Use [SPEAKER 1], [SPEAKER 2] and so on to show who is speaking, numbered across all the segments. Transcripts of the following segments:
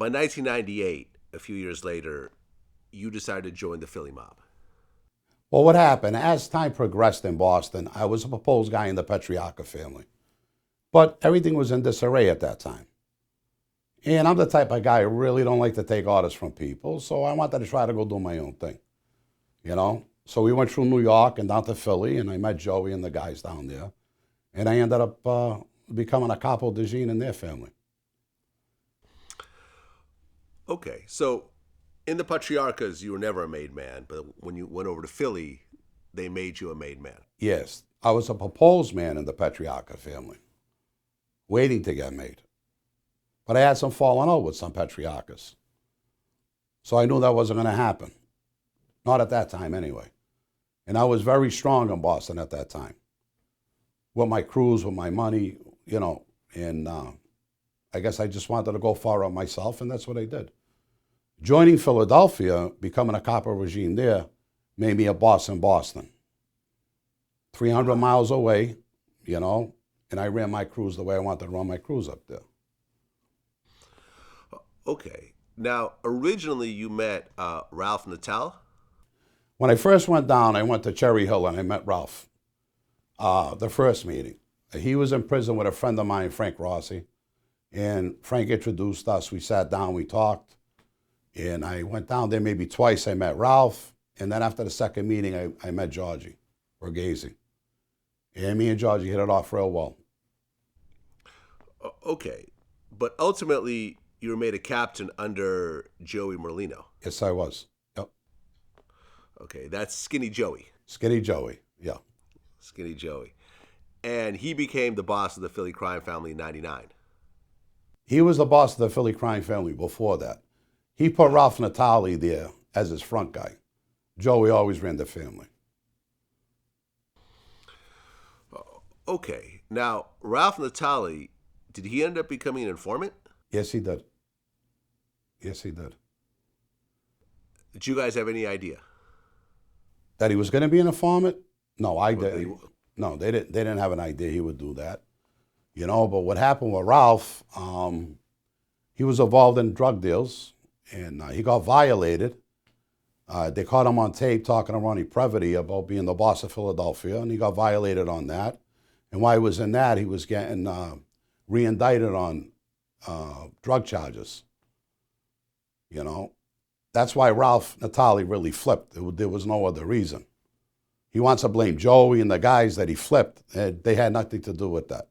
[SPEAKER 1] by 1998, a few years later, you decided to join the Philly mob.
[SPEAKER 2] Well, what happened, as time progressed in Boston, I was a proposed guy in the Patriarca family. But everything was in disarray at that time. And I'm the type of guy who really don't like to take orders from people, so I wanted to try to go do my own thing, you know? So we went through New York and down to Philly, and I met Joey and the guys down there. And I ended up becoming a Capo in their family.
[SPEAKER 1] Okay, so in the Patriarcas, you were never a made man, but when you went over to Philly, they made you a made man.
[SPEAKER 2] Yes, I was a proposed man in the Patriarca family, waiting to get made. But I had some falling out with some Patriarchas. So I knew that wasn't going to happen. Not at that time, anyway. And I was very strong in Boston at that time. With my crews, with my money, you know, and I guess I just wanted to go far out myself, and that's what I did. Joining Philadelphia, becoming a Capo regime there, made me a boss in Boston. 300 miles away, you know, and I ran my crews the way I wanted to run my crews up there.
[SPEAKER 1] Okay. Now, originally you met Ralph Natal?
[SPEAKER 2] When I first went down, I went to Cherry Hill and I met Ralph. The first meeting. He was in prison with a friend of mine, Frank Rossi, and Frank introduced us. We sat down, we talked, and I went down there maybe twice. I met Ralph, and then after the second meeting, I met Georgie Borghese. And me and Georgie hit it off real well.
[SPEAKER 1] Okay. But ultimately, you were made a captain under Joey Merlino.
[SPEAKER 2] Yes, I was. Yep.
[SPEAKER 1] Okay, that's Skinny Joey.
[SPEAKER 2] Skinny Joey, yeah.
[SPEAKER 1] Skinny Joey. And he became the boss of the Philly crime family in 99.
[SPEAKER 2] He was the boss of the Philly crime family before that. He put Ralph Natali there as his front guy. Joey always ran the family.
[SPEAKER 1] Okay. Now, Ralph Natali, did he end up becoming an informant?
[SPEAKER 2] Yes, he did. Yes, he did.
[SPEAKER 1] Did you guys have any idea?
[SPEAKER 2] That he was going to be an informant? No, I didn't. No, they didn't have an idea he would do that. You know, but what happened with Ralph, he was involved in drug deals, and he got violated. They caught him on tape talking to Ronnie Previty about being the boss of Philadelphia, and he got violated on that. And while he was in that, he was getting re-indicted on drug charges. You know, that's why Ralph Natali really flipped. There was no other reason. He wants to blame Joey and the guys that he flipped. They had nothing to do with that.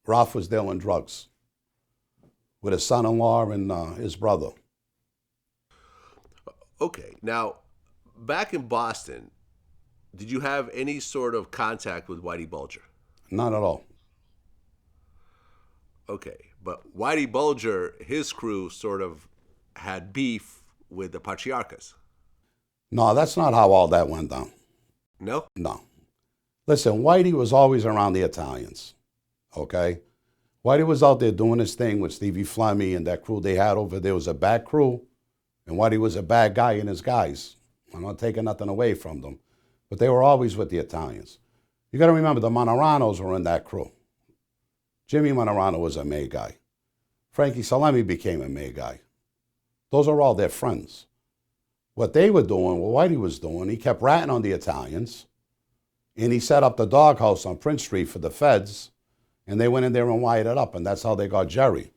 [SPEAKER 2] Ralph was dealing drugs with his son-in-law and his brother.
[SPEAKER 1] Okay. Now, back in Boston, did you have any sort of contact with Whitey Bulger?
[SPEAKER 2] Not at all.
[SPEAKER 1] Okay. But Whitey Bulger, his crew sort of had beef with the Patriarcas.
[SPEAKER 2] No, that's not how all that went down.
[SPEAKER 1] No?
[SPEAKER 2] No. Listen, Whitey was always around the Italians, okay? Whitey was out there doing his thing with Stevie Flemmi and that crew they had over there. Was a bad crew, and Whitey was a bad guy and his guys. I'm not taking nothing away from them, but they were always with the Italians. You got to remember, the Moneranos were in that crew. Jimmy Monerano was a May guy. Frankie Salemi became a May guy. Those are all their friends. What they were doing, what Whitey was doing, he kept ratting on the Italians, and he set up the doghouse on Prince Street for the feds, and they went in there and wired it up, and that's how they got Jerry.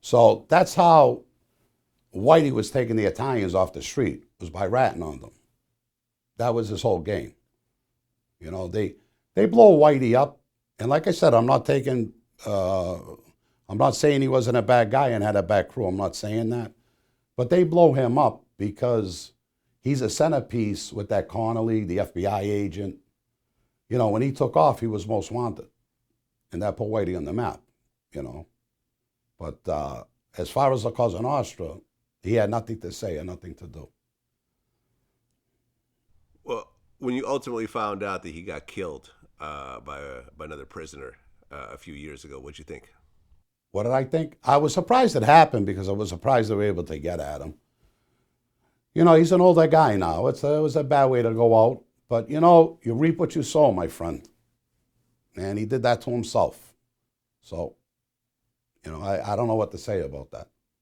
[SPEAKER 2] So that's how Whitey was taking the Italians off the street, was by ratting on them. That was his whole game. You know, they blow Whitey up, and like I said, I'm not saying he wasn't a bad guy and had a bad crew. I'm not saying that. But they blow him up because he's a centerpiece with that Connolly, the FBI agent. You know, when he took off, he was most wanted. And that put Whitey on the map, you know. But as far as La Cosa Nostra, he had nothing to say and nothing to do.
[SPEAKER 1] Well, when you ultimately found out that he got killed by another prisoner a few years ago, what'd you think?
[SPEAKER 2] What did I think? I was surprised it happened because I was surprised they were able to get at him. You know, he's an older guy now. It was a bad way to go out. But, you know, you reap what you sow, my friend. And he did that to himself. So, you know, I don't know what to say about that.